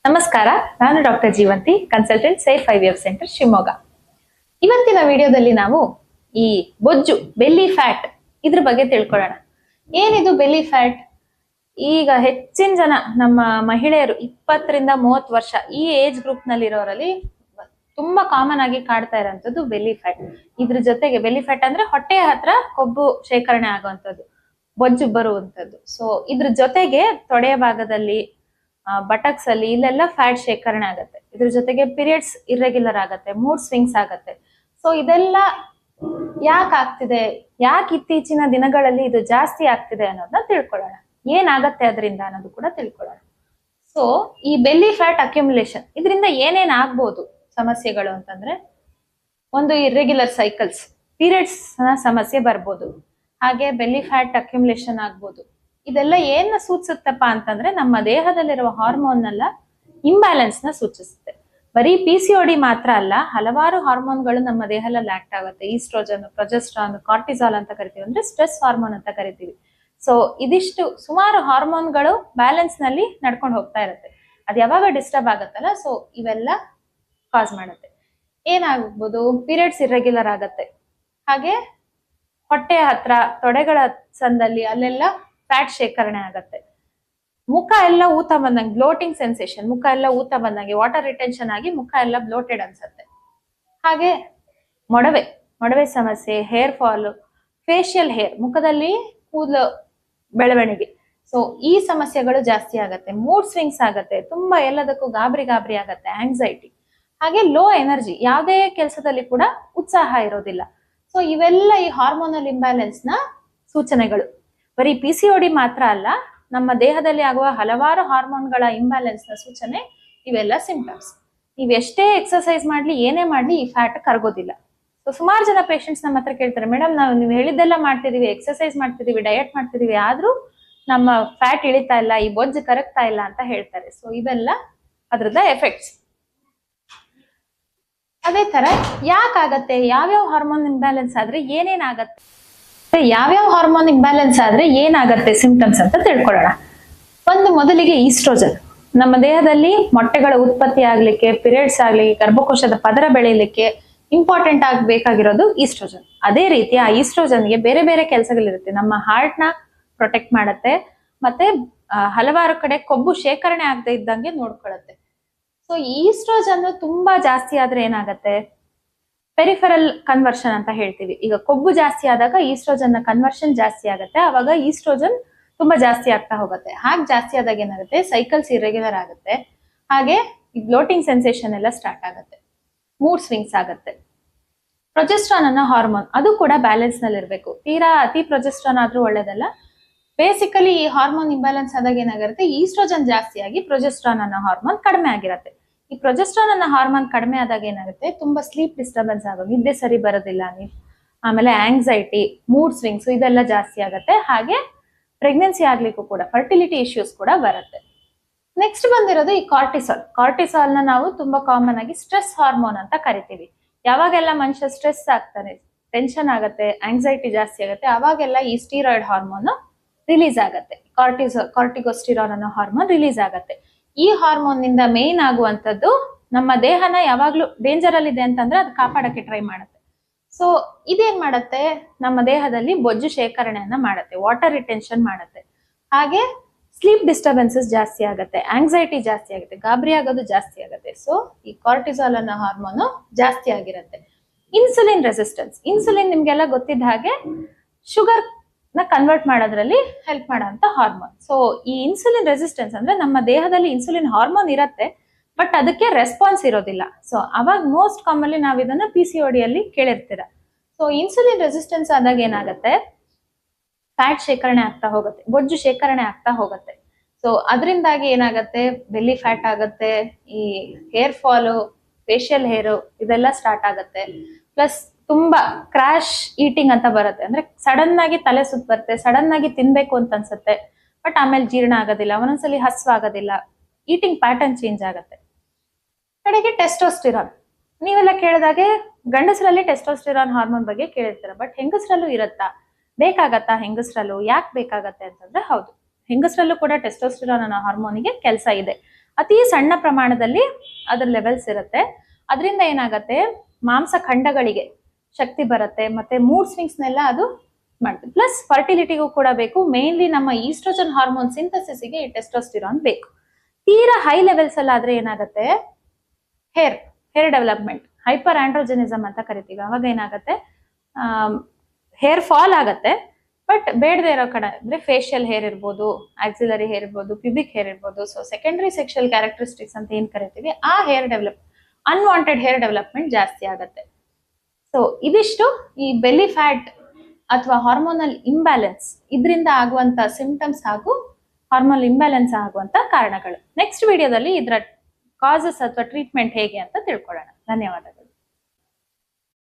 ನಮಸ್ಕಾರ, ನಾನು doctor Jeevanti, consultant safe IVF centre Shivamogga. ಇವತ್ತಿನ ವಿಡಿಯೋದಲ್ಲಿ ನಾವು ಈ ಬೊಜ್ಜು ಬೆಲ್ಲಿ ಫ್ಯಾಟ್ ಇದ್ರ ಬಗ್ಗೆ ತಿಳ್ಕೊಳ್ಳೋಣ. ಏನಿದು ಬೆಲ್ಲಿ ಫ್ಯಾಟ್? ಈಗ ಹೆಚ್ಚಿನ ಜನ ನಮ್ಮ ಮಹಿಳೆಯರು 20 ರಿಂದ 30 ವರ್ಷ ಈ ಏಜ್ ಗ್ರೂಪ್ ನಲ್ಲಿ ಇರೋರಲ್ಲಿ ತುಂಬಾ ಕಾಮನ್ ಆಗಿ ಕಾಡ್ತಾ ಇರೋಂಥದ್ದು ಬೆಲ್ಲಿ ಫ್ಯಾಟ್. ಇದ್ರ ಜೊತೆಗೆ ಬೆಲ್ಲಿ ಫ್ಯಾಟ್ ಅಂದ್ರೆ ಹೊಟ್ಟೆಯ ಹತ್ರ ಕೊಬ್ಬು ಶೇಖರಣೆ ಆಗುವಂಥದ್ದು, ಬೊಜ್ಜು ಬರುವಂಥದ್ದು. ಸೊ ಇದ್ರ ಜೊತೆಗೆ ತೊಡೆಯ ಭಾಗದಲ್ಲಿ, ಬಟಕ್ಸ್ ಅಲ್ಲಿ ಇಲ್ಲೆಲ್ಲ ಫ್ಯಾಟ್ ಶೇಖರಣೆ ಆಗುತ್ತೆ. ಇದ್ರ ಜೊತೆಗೆ ಪೀರಿಯಡ್ಸ್ ಇರ್ರೆಗ್ಯುಲರ್ ಆಗತ್ತೆ, ಮೂಡ್ ಸ್ವಿಂಗ್ಸ್ ಆಗತ್ತೆ. ಸೊ ಇದೆಲ್ಲ ಯಾಕೆ ಆಗ್ತಿದೆ, ಯಾಕೆ ಇತ್ತೀಚಿನ ದಿನಗಳಲ್ಲಿ ಇದು ಜಾಸ್ತಿ ಆಗ್ತಿದೆ ಅನ್ನೋದನ್ನ ತಿಳ್ಕೊಳ್ಳೋಣ. ಏನಾಗತ್ತೆ ಅದರಿಂದ ಅನ್ನೋದು ಕೂಡ ತಿಳ್ಕೊಳ್ಳೋಣ. ಸೊ ಈ ಬೆಲ್ಲಿ ಫ್ಯಾಟ್ ಅಕ್ಯುಮುಲೇಷನ್ ಇದರಿಂದ ಏನೇನ್ ಆಗ್ಬೋದು ಸಮಸ್ಯೆಗಳು ಅಂತಂದ್ರೆ, ಒಂದು ಇರ್ರೆಗ್ಯುಲರ್ ಸೈಕಲ್ಸ್, ಪೀರಿಯಡ್ಸ್ ಸಮಸ್ಯೆ ಬರ್ಬೋದು, ಹಾಗೆ ಬೆಲ್ಲಿ ಫ್ಯಾಟ್ ಅಕ್ಯುಮುಲೇಷನ್ ಆಗ್ಬೋದು. ಇದೆಲ್ಲ ಏನ್ ಸೂಚಿಸುತ್ತಪ್ಪ ಅಂತಂದ್ರೆ, ನಮ್ಮ ದೇಹದಲ್ಲಿರುವ ಹಾರ್ಮೋನ್ ಎಲ್ಲ ಇಂಬ್ಯಾಲೆನ್ಸ್ ನ ಸೂಚಿಸುತ್ತೆ. ಬರೀ PCOD ಮಾತ್ರ ಅಲ್ಲ, ಹಲವಾರು ಹಾರ್ಮೋನ್ಗಳು ನಮ್ಮ ದೇಹದಲ್ಲಿ ಆಕ್ಟ್ ಆಗುತ್ತೆ. ಈಸ್ಟ್ರೋಜನ್, ಪ್ರೊಜೆಸ್ಟ್ರಾನ್, ಕಾರ್ಟಿಸಾಲ್ ಅಂತ ಕರಿತೀವಿ, ಅಂದ್ರೆ ಸ್ಟ್ರೆಸ್ ಹಾರ್ಮೋನ್ ಅಂತ ಕರಿತೀವಿ. ಸೊ ಇದಿಷ್ಟು ಸುಮಾರು ಹಾರ್ಮೋನ್ಗಳು ಬ್ಯಾಲೆನ್ಸ್ ನಲ್ಲಿ ನಡ್ಕೊಂಡು ಹೋಗ್ತಾ ಇರುತ್ತೆ. ಅದ್ ಯಾವಾಗ ಡಿಸ್ಟರ್ಬ್ ಆಗತ್ತಲ್ಲ, ಸೊ ಇವೆಲ್ಲ ಕಾಸ್ ಮಾಡುತ್ತೆ. ಏನಾಗ್ಬೋದು? ಪೀರಿಯಡ್ಸ್ ಇರ್ರೆಗ್ಯುಲರ್ ಆಗತ್ತೆ, ಹಾಗೆ ಹೊಟ್ಟೆಯ ಹತ್ರ, ತೊಡೆಗಳ ಸಂದಲ್ಲಿ ಅಲ್ಲೆಲ್ಲ ಫ್ಯಾಟ್ ಶೇಖರಣೆ ಆಗತ್ತೆ. ಮುಖ ಎಲ್ಲ ಊತ ಬಂದಂಗೆ, ಬ್ಲೋಟಿಂಗ್ ಸೆನ್ಸೇಷನ್, ಮುಖ ಎಲ್ಲ ಊತ ಬಂದಂಗೆ, ವಾಟರ್ ರಿಟೆನ್ಷನ್ ಆಗಿ ಮುಖ ಎಲ್ಲ ಬ್ಲೋಟೆಡ್ ಅನ್ಸುತ್ತೆ. ಹಾಗೆ ಮೊಡವೆ ಸಮಸ್ಯೆ, ಹೇರ್ ಫಾಲ್, ಫೇಶಿಯಲ್ ಹೇರ್, ಮುಖದಲ್ಲಿ ಕೂದಲು ಬೆಳವಣಿಗೆ. ಸೊ ಈ ಸಮಸ್ಯೆಗಳು ಜಾಸ್ತಿ ಆಗತ್ತೆ. ಮೂಡ್ ಸ್ವಿಂಗ್ಸ್ ಆಗತ್ತೆ, ತುಂಬಾ ಎಲ್ಲದಕ್ಕೂ ಗಾಬರಿ ಆಗತ್ತೆ, ಆಂಗ್ಸೈಟಿ, ಹಾಗೆ ಲೋ ಎನರ್ಜಿ, ಯಾವುದೇ ಕೆಲಸದಲ್ಲಿ ಕೂಡ ಉತ್ಸಾಹ ಇರೋದಿಲ್ಲ. ಸೊ ಇವೆಲ್ಲ ಈ ಹಾರ್ಮೋನಲ್ ಇಂಬ್ಯಾಲೆನ್ಸ್ ನ ಸೂಚನೆಗಳು. ಬರೀ PCOD ಮಾತ್ರ ಅಲ್ಲ, ನಮ್ಮ ದೇಹದಲ್ಲಿ ಆಗುವ ಹಲವಾರು ಹಾರ್ಮೋನ್ಗಳ ಇಂಬ್ಯಾಲೆನ್ಸ್ ನ ಸೂಚನೆ ಇವೆಲ್ಲ ಸಿಂಪ್ಟಮ್ಸ್. ನೀವ್ ಎಷ್ಟೇ ಎಕ್ಸರ್ಸೈಸ್ ಮಾಡ್ಲಿ, ಏನೇ ಮಾಡ್ಲಿ, ಈ ಫ್ಯಾಟ್ ಕರಗೋದಿಲ್ಲ. ಸೊ ಸುಮಾರು ಜನ ಪೇಷಂಟ್ಸ್ ನಮ್ಮ ಹತ್ರ ಕೇಳ್ತಾರೆ, ಮೇಡಮ್ ನೀವು ಹೇಳಿದ್ದೆಲ್ಲ ಮಾಡ್ತಿದೀವಿ, ಎಕ್ಸರ್ಸೈಸ್ ಮಾಡ್ತಿದೀವಿ, ಡಯಟ್ ಮಾಡ್ತಿದೀವಿ, ಆದ್ರೂ ನಮ್ಮ ಫ್ಯಾಟ್ ಇಳಿತಾ ಇಲ್ಲ, ಈ ಬೊಜ್ಜು ಕರಗ್ತಾ ಇಲ್ಲ ಅಂತ ಹೇಳ್ತಾರೆ. ಸೊ ಇವೆಲ್ಲ ಅದ್ರದ ಎಫೆಕ್ಟ್ಸ್. ಅದೇ ತರ ಯಾಕಾಗತ್ತೆ, ಯಾವ್ಯಾವ ಹಾರ್ಮೋನ್ ಇಂಬ್ಯಾಲೆನ್ಸ್ ಆದ್ರೆ ಏನೇನಾಗತ್ತೆ, ಯಾವ್ಯಾವ ಹಾರ್ಮೋನ್ ಇಂಬ್ಯಾಲೆನ್ಸ್ ಆದ್ರೆ ಏನಾಗತ್ತೆ ಸಿಂಪ್ಟಮ್ಸ್ ಅಂತ ತಿಳ್ಕೊಳ್ಳೋಣ. ಒಂದು ಮೊದಲಿಗೆ ಈಸ್ಟ್ರೋಜನ್. ನಮ್ಮ ದೇಹದಲ್ಲಿ ಮೊಟ್ಟೆಗಳ ಉತ್ಪತ್ತಿ ಆಗ್ಲಿಕ್ಕೆ, ಪೀರಿಯಡ್ಸ್ ಆಗ್ಲಿಕ್ಕೆ, ಗರ್ಭಕೋಶದ ಪದರ ಬೆಳೆಯಲಿಕ್ಕೆ ಇಂಪಾರ್ಟೆಂಟ್ ಆಗಬೇಕಾಗಿರೋದು ಈಸ್ಟ್ರೋಜನ್. ಅದೇ ರೀತಿ ಆ ಈಸ್ಟ್ರೋಜನ್ಗೆ ಬೇರೆ ಬೇರೆ ಕೆಲಸಗಳಿರುತ್ತೆ. ನಮ್ಮ ಹಾರ್ಟ್ ನ ಪ್ರೊಟೆಕ್ಟ್ ಮಾಡತ್ತೆ, ಮತ್ತೆ ಹಲವಾರು ಕಡೆ ಕೊಬ್ಬು ಶೇಖರಣೆ ಆಗದೆ ಇದ್ದಂಗೆ ನೋಡ್ಕೊಳ್ಳುತ್ತೆ. ಸೊ ಈಸ್ಟ್ರೋಜನ್ ತುಂಬಾ ಜಾಸ್ತಿ ಆದ್ರೆ ಏನಾಗತ್ತೆ? ಪೆರಿಫೆರಲ್ ಕನ್ವರ್ಷನ್ ಅಂತ ಹೇಳ್ತೀವಿ. ಈಗ ಕೊಬ್ಬು ಜಾಸ್ತಿ ಆದಾಗ ಈಸ್ಟ್ರೋಜನ್ ನ ಕನ್ವರ್ಷನ್ ಜಾಸ್ತಿ ಆಗುತ್ತೆ, ಅವಾಗ ಈಸ್ಟ್ರೋಜನ್ ತುಂಬಾ ಜಾಸ್ತಿ ಆಗ್ತಾ ಹೋಗುತ್ತೆ. ಹಾಗೆ ಜಾಸ್ತಿ ಆದಾಗ ಏನಾಗುತ್ತೆ? ಸೈಕಲ್ಸ್ ಇರ್ರೆಗ್ಯುಲರ್ ಆಗುತ್ತೆ, ಹಾಗೆ ಬ್ಲೋಟಿಂಗ್ ಸೆನ್ಸೇಷನ್ ಎಲ್ಲ ಸ್ಟಾರ್ಟ್ ಆಗುತ್ತೆ, ಮೂಡ್ ಸ್ವಿಂಗ್ಸ್ ಆಗುತ್ತೆ. ಪ್ರೊಜೆಸ್ಟ್ರಾನ್ ಅನ್ನೋ ಹಾರ್ಮೋನ್, ಅದು ಕೂಡ ಬ್ಯಾಲೆನ್ಸ್ ನಲ್ಲಿ ಇರಬೇಕು. ತೀರಾ ಅತಿ ಪ್ರೊಜೆಸ್ಟ್ರಾನ್ ಆದ್ರೂ ಒಳ್ಳೇದಲ್ಲ. ಬೇಸಿಕಲಿ ಈ ಹಾರ್ಮೋನ್ ಇಂಬ್ಯಾಲೆನ್ಸ್ ಆದಾಗ ಏನಾಗಿರುತ್ತೆ? ಈಸ್ಟ್ರೋಜನ್ ಜಾಸ್ತಿ ಆಗಿ ಪ್ರೊಜೆಸ್ಟ್ರಾನ್ ಅನ್ನೋ ಹಾರ್ಮೋನ್ ಕಡಿಮೆ ಆಗಿರುತ್ತೆ. ಈ ಪ್ರೊಜೆಸ್ಟ್ರಾನ್ ಅನ್ನೋ ಹಾರ್ಮೋನ್ ಕಡಿಮೆ ಆದಾಗ ಏನಾಗುತ್ತೆ? ತುಂಬಾ ಸ್ಲೀಪ್ ಡಿಸ್ಟರ್ಬೆನ್ಸ್ ಆಗೋದು, ನಿದ್ದೆ ಸರಿ ಬರೋದಿಲ್ಲ, ಆಮೇಲೆ ಆಂಗ್ಸೈಟಿ, ಮೂಡ್ ಸ್ವಿಂಗ್ಸ್ ಇದೆಲ್ಲ ಜಾಸ್ತಿ ಆಗುತ್ತೆ. ಹಾಗೆ ಪ್ರೆಗ್ನೆನ್ಸಿ ಆಗ್ಲಿಕ್ಕೂ ಕೂಡ, ಫರ್ಟಿಲಿಟಿ ಇಶ್ಯೂಸ್ ಕೂಡ ಬರುತ್ತೆ. ನೆಕ್ಸ್ಟ್ ಬಂದಿರೋದು ಈ ಕಾರ್ಟಿಸಾಲ್ ನ ನಾವು ತುಂಬಾ ಕಾಮನ್ ಆಗಿ ಸ್ಟ್ರೆಸ್ ಹಾರ್ಮೋನ್ ಅಂತ ಕರಿತೀವಿ. ಯಾವಾಗೆಲ್ಲ ಮನುಷ್ಯ ಸ್ಟ್ರೆಸ್ ಆಗ್ತಾನೆ, ಟೆನ್ಷನ್ ಆಗತ್ತೆ, ಆಂಗ್ಸೈಟಿ ಜಾಸ್ತಿ ಆಗುತ್ತೆ, ಅವಾಗೆಲ್ಲ ಈ ಸ್ಟೀರಾಯ್ಡ್ ಹಾರ್ಮೋನ್ ರಿಲೀಸ್ ಆಗತ್ತೆ. ಕಾರ್ಟಿಕೋಸ್ಟಿರಾನ್ ಅನ್ನೋ ಹಾರ್ಮೋನ್ ರಿಲೀಸ್ ಆಗತ್ತೆ. ಈ ಹಾರ್ಮೋನ್ ನಿಂದ ಮೇನ್ ಆಗುವಂತದ್ದು, ನಮ್ಮ ದೇಹನ ಯಾವಾಗ್ಲೂ ಡೇಂಜರ್ ಅಲ್ಲಿ ಇದೆ ಅಂತಂದ್ರೆ ಅದು ಕಾಪಾಡಕ್ಕೆ ಟ್ರೈ ಮಾಡುತ್ತೆ. ಸೊ ಇದೇನ್ ಮಾಡತ್ತೆ? ನಮ್ಮ ದೇಹದಲ್ಲಿ ಬೊಜ್ಜು ಶೇಖರಣೆಯನ್ನ ಮಾಡತ್ತೆ, ವಾಟರ್ ರಿಟೆನ್ಷನ್ ಮಾಡತ್ತೆ, ಹಾಗೆ ಸ್ಲೀಪ್ ಡಿಸ್ಟರ್ಬೆನ್ಸಸ್ ಜಾಸ್ತಿ ಆಗತ್ತೆ, ಆಂಗ್ಸೈಟಿ ಜಾಸ್ತಿ ಆಗುತ್ತೆ, ಗಾಬರಿ ಆಗೋದು ಜಾಸ್ತಿ ಆಗುತ್ತೆ. ಸೊ ಈ ಕಾರ್ಟಿಸಾಲ್ ಅನ್ನೋ ಹಾರ್ಮೋನ್ ಜಾಸ್ತಿ ಆಗಿರುತ್ತೆ. ಇನ್ಸುಲಿನ್ ರೆಸಿಸ್ಟೆನ್ಸ್, ಇನ್ಸುಲಿನ್ ನಿಮ್ಗೆಲ್ಲ ಗೊತ್ತಿದ್ದ ಹಾಗೆ ಶುಗರ್ ನ ಕನ್ವರ್ಟ್ ಮಾಡೋದ್ರಲ್ಲಿ ಹೆಲ್ಪ್ ಮಾಡೋಂಥ ಹಾರ್ಮೋನ್. ಸೊ ಈ ಇನ್ಸುಲಿನ್ ರೆಸಿಸ್ಟೆನ್ಸ್ ಅಂದ್ರೆ ನಮ್ಮ ದೇಹದಲ್ಲಿ ಇನ್ಸುಲಿನ್ ಹಾರ್ಮೋನ್ ಇರತ್ತೆ, ಬಟ್ ಅದಕ್ಕೆ ರೆಸ್ಪಾನ್ಸ್ ಇರೋದಿಲ್ಲ. ಸೊ ಅವಾಗ ಮೋಸ್ಟ್ ಕಾಮನ್ಲಿ ನಾವ್ ಇದನ್ನ PCOD ಅಲ್ಲಿ ಕೇಳಿರ್ತೀರ. ಸೊ ಇನ್ಸುಲಿನ್ ರೆಸಿಸ್ಟೆನ್ಸ್ ಆದಾಗ ಏನಾಗತ್ತೆ? ಫ್ಯಾಟ್ ಶೇಖರಣೆ ಆಗ್ತಾ ಹೋಗುತ್ತೆ, ಬೊಜ್ಜು ಶೇಖರಣೆ ಆಗ್ತಾ ಹೋಗುತ್ತೆ. ಸೊ ಅದರಿಂದಾಗಿ ಏನಾಗತ್ತೆ? ಬೆಲ್ಲಿ ಫ್ಯಾಟ್ ಆಗತ್ತೆ, ಈ ಹೇರ್ ಫಾಲು, ಫೇಶಿಯಲ್ ಹೇರ್ ಇದೆಲ್ಲ ಸ್ಟಾರ್ಟ್ ಆಗತ್ತೆ. ಪ್ಲಸ್ ತುಂಬಾ ಕ್ರಾಶ್ ಈಟಿಂಗ್ ಅಂತ ಬರುತ್ತೆ, ಅಂದ್ರೆ ಸಡನ್ ಆಗಿ ತಲೆ ಸುತ್ತ ಬರುತ್ತೆ, ಸಡನ್ ಆಗಿ ತಿನ್ಬೇಕು ಅಂತ ಅನ್ಸುತ್ತೆ, ಬಟ್ ಆಮೇಲೆ ಜೀರ್ಣ ಆಗೋದಿಲ್ಲ, ಒಂದೊಂದ್ಸಲಿ ಹಸ್ವಾಗೋದಿಲ್ಲ, ಈಟಿಂಗ್ ಪ್ಯಾಟರ್ನ್ ಚೇಂಜ್ ಆಗತ್ತೆ. ಕಡೆಗೆ ಟೆಸ್ಟೋಸ್ಟಿರಾನ್, ನೀವೆಲ್ಲ ಕೇಳಿದಾಗೆ ಗಂಡಸರಲ್ಲಿ ಟೆಸ್ಟೋಸ್ಟಿರಾನ್ ಹಾರ್ಮೋನ್ ಬಗ್ಗೆ ಕೇಳಿರ್ತೀರ, ಬಟ್ ಹೆಂಗಸರಲ್ಲೂ ಇರತ್ತಾ, ಬೇಕಾಗತ್ತಾ ಹೆಂಗಸರಲ್ಲೂ? ಯಾಕೆ ಬೇಕಾಗತ್ತೆ ಅಂತಂದ್ರೆ, ಹೌದು, ಹೆಂಗಸರಲ್ಲೂ ಕೂಡ ಟೆಸ್ಟೋಸ್ಟಿರಾನ್ ಅನ್ನೋ ಹಾರ್ಮೋನಿಗೆ ಕೆಲಸ ಇದೆ. ಅತಿ ಸಣ್ಣ ಪ್ರಮಾಣದಲ್ಲಿ ಅದ್ರ ಲೆವೆಲ್ಸ್ ಇರುತ್ತೆ. ಅದರಿಂದ ಏನಾಗತ್ತೆ, ಮಾಂಸ ಖಂಡಗಳಿಗೆ ಶಕ್ತಿ ಬರುತ್ತೆ, ಮತ್ತೆ ಮೂಡ್ ಸ್ವಿಂಗ್ಸ್ನೆಲ್ಲ ಅದು ಮಾಡುತ್ತೆ. ಪ್ಲಸ್ ಫರ್ಟಿಲಿಟಿಗೂ ಕೂಡ ಬೇಕು. ಮೇನ್ಲಿ ನಮ್ಮ ಈಸ್ಟ್ರೋಜನ್ ಹಾರ್ಮೋನ್ ಸಿಂಥಸಿಸ್ಗೆ ಈ ಟೆಸ್ಟೋಸ್ಟಿರಾನ್ ಬೇಕು. ತೀರಾ ಹೈ ಲೆವೆಲ್ಸ್ ಅಲ್ಲಿ ಆದ್ರೆ ಏನಾಗುತ್ತೆ, ಹೇರ್ ಡೆವಲಪ್ಮೆಂಟ್, ಹೈಪರ್ ಆಂಡ್ರೋಜೆನಿಸಮ್ ಅಂತ ಕರಿತೀವಿ. ಅವಾಗ ಏನಾಗುತ್ತೆ, ಹೇರ್ ಫಾಲ್ ಆಗತ್ತೆ. ಬಟ್ ಬೇಡದೇ ಇರೋ ಕಡೆ ಅಂದ್ರೆ ಫೇಶಿಯಲ್ ಹೇರ್ ಇರ್ಬೋದು, ಆಕ್ಸಿಲರಿ ಹೇರ್ ಇರ್ಬೋದು, ಪ್ಯೂಬಿಕ್ ಹೇರ್ ಇರ್ಬೋದು. ಸೊ ಸೆಕೆಂಡರಿ ಸೆಕ್ಷುವಲ್ ಕ್ಯಾರೆಕ್ಟರಿಸ್ಟಿಕ್ಸ್ ಅಂತ ಏನ್ ಕರಿತೀವಿ, ಆ ಅನ್ವಾಂಟೆಡ್ ಹೇರ್ ಡೆವಲಪ್ಮೆಂಟ್ ಜಾಸ್ತಿ ಆಗತ್ತೆ. ಸೊ ಇದಿಷ್ಟು ಈ ಬೆಲಿ ಫ್ಯಾಟ್ ಅಥವಾ ಹಾರ್ಮೋನಲ್ ಇಂಬ್ಯಾಲೆನ್ಸ್ ಇದರಿಂದ ಆಗುವಂತ ಸಿಂಪ್ಟಮ್ಸ್ ಹಾಗೂ ಹಾರ್ಮೋನಲ್ ಇಂಬ್ಯಾಲೆನ್ಸ್ ಆಗುವಂತ ಕಾರಣಗಳು. ನೆಕ್ಸ್ಟ್ ವಿಡಿಯೋದಲ್ಲಿ ಇದರ ಕಾಸಸ್ ಅಥವಾ ಟ್ರೀಟ್ಮೆಂಟ್ ಹೇಗೆ ಅಂತ ತಿಳ್ಕೊಳ್ಳೋಣ. ಧನ್ಯವಾದಗಳು.